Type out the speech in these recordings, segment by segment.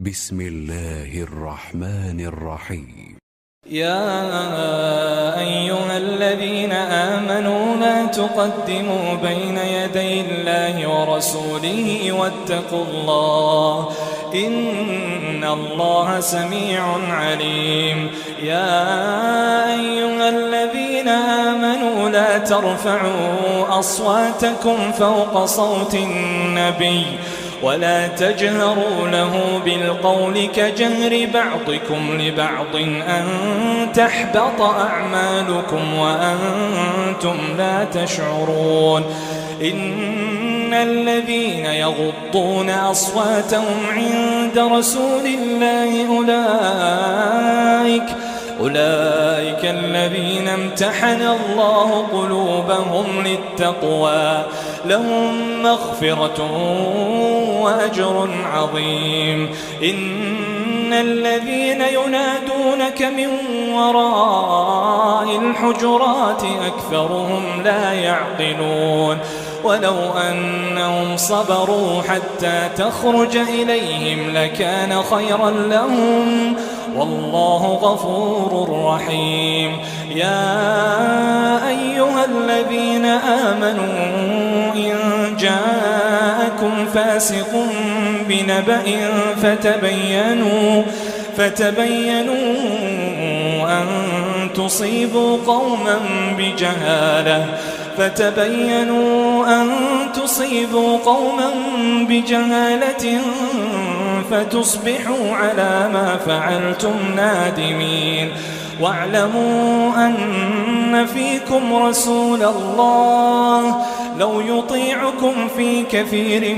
بسم الله الرحمن الرحيم. يا أيها الذين آمنوا لا تقدموا بين يدي الله ورسوله واتقوا الله إن الله سميع عليم. يا أيها الذين آمنوا لا ترفعوا أصواتكم فوق صوت النبي ولا تجهروا له بالقول كجهر بعضكم لبعض أن تحبط أعمالكم وأنتم لا تشعرون. إن الذين يغضون أصواتهم عند رسول الله أولئك الذين امتحن الله قلوبهم للتقوى لهم مغفرة وأجر عظيم. إن الذين ينادونك من وراء الحجرات أكثرهم لا يعقلون. ولو أنهم صبروا حتى تخرج إليهم لكان خيرا لهم والله غفور رحيم. يا أيها الذين آمنوا إن جاءكم فاسق بنبأ فتبينوا أن تصيبوا قوما بجهالة فتصبحوا على ما فعلتم نادمين. واعلموا أن فيكم رسول الله لو يطيعكم في كثير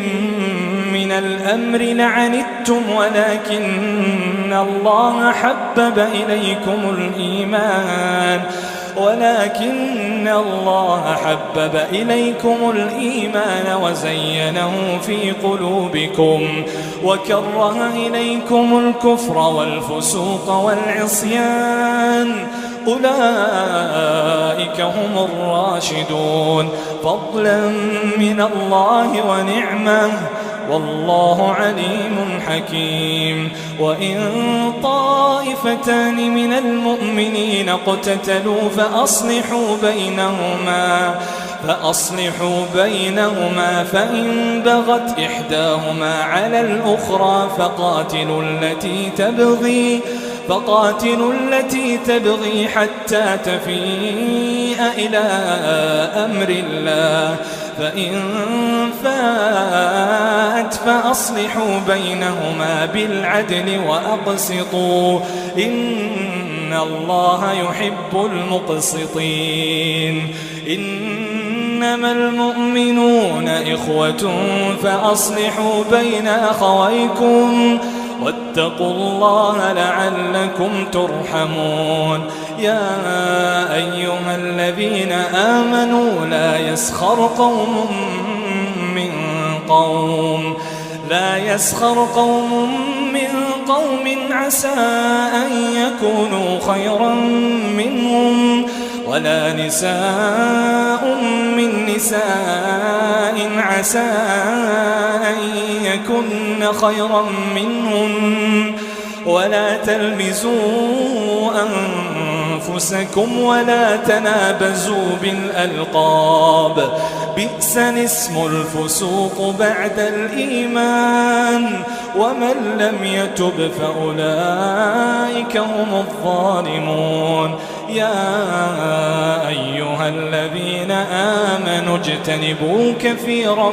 من الأمر لعنتم ولكن الله حبب إليكم الإيمان وزينه في قلوبكم وكره إليكم الكفر والفسوق والعصيان أولئك هم الراشدون فضلا من الله ونعمة والله عليم حكيم. وإن طائفتان من المؤمنين اقتتلوا فأصلحوا بينهما فإن بغت إحداهما على الأخرى فقاتلوا التي تبغي حتى تفيء إلى أمر الله فإن فاءت فأصلحوا بينهما بالعدل وأقسطوا إن الله يحب المقسطين. إنما المؤمنون إخوة فأصلحوا بين أخويكم واتقوا الله لعلكم ترحمون. يا أيها الذين آمنوا لا يسخر قوم من قوم عسى أن يكونوا خيرا منهم ولا نساء من نساء عسى أن يكن خيرا منهن ولا تلمزوا أنفسكم ولا تنابزوا بالألقاب بئس الاسم الفسوق بعد الإيمان ومن لم يتب فأولئك هم الظالمون. يا أيها الذين آمنوا اجتنبوا كثيرا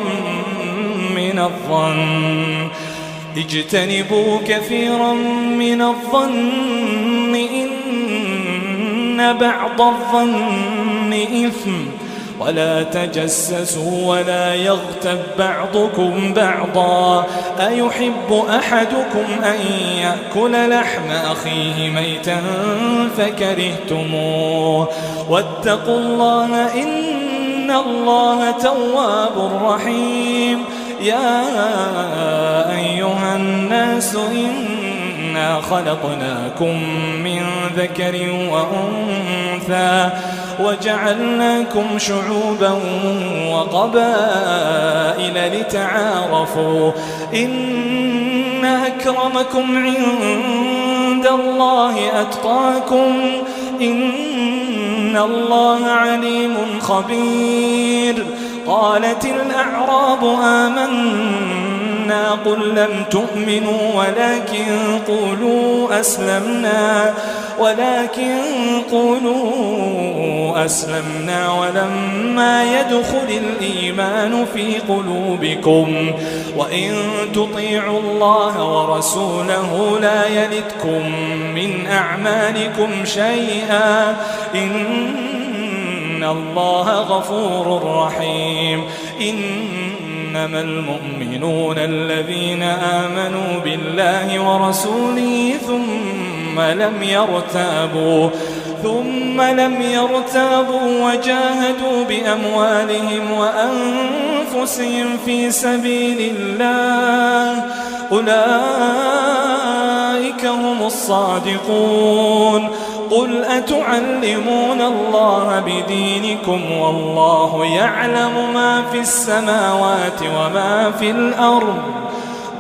من الظن إن بعض الظن إثم ولا تجسسوا ولا يغتب بعضكم بعضا أيحب أحدكم أن يأكل لحم أخيه ميتا فكرهتموه واتقوا الله إن الله تواب رحيم. يا أيها الناس إنا خلقناكم من ذكر وأنثى وجعلناكم شعوبا وقبائل لتعارفوا إن إن أكرمكم عند الله أتقاكم إن الله عليم خبير. قالت الأعراب آمنا قل لم تؤمنوا ولكن قولوا أسلمنا ولما يدخل الإيمان في قلوبكم وإن تطيعوا الله ورسوله لا يلتكم من أعمالكم شيئا إن الله غفور رحيم. إنما المؤمنون الذين آمنوا بالله ورسوله ثم لم يرتابوا وجاهدوا بأموالهم وأنفسهم في سبيل الله أولئك هم الصادقون. قل أتعلمون الله بدينكم والله يعلم ما في السماوات وما في الأرض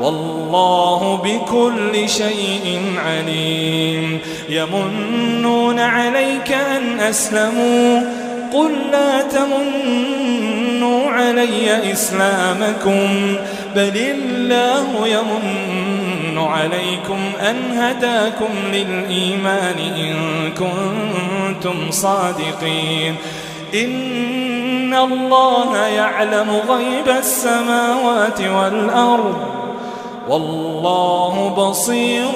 والله بكل شيء عليم. يمنون عليك أن أسلموا قل لا تمنوا علي إسلامكم بل الله يمن عليكم أن هداكم للإيمان إن كنتم صادقين. إن الله يعلم غيب السماوات والأرض والله بصير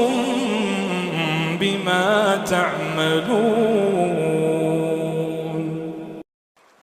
بما تعملون.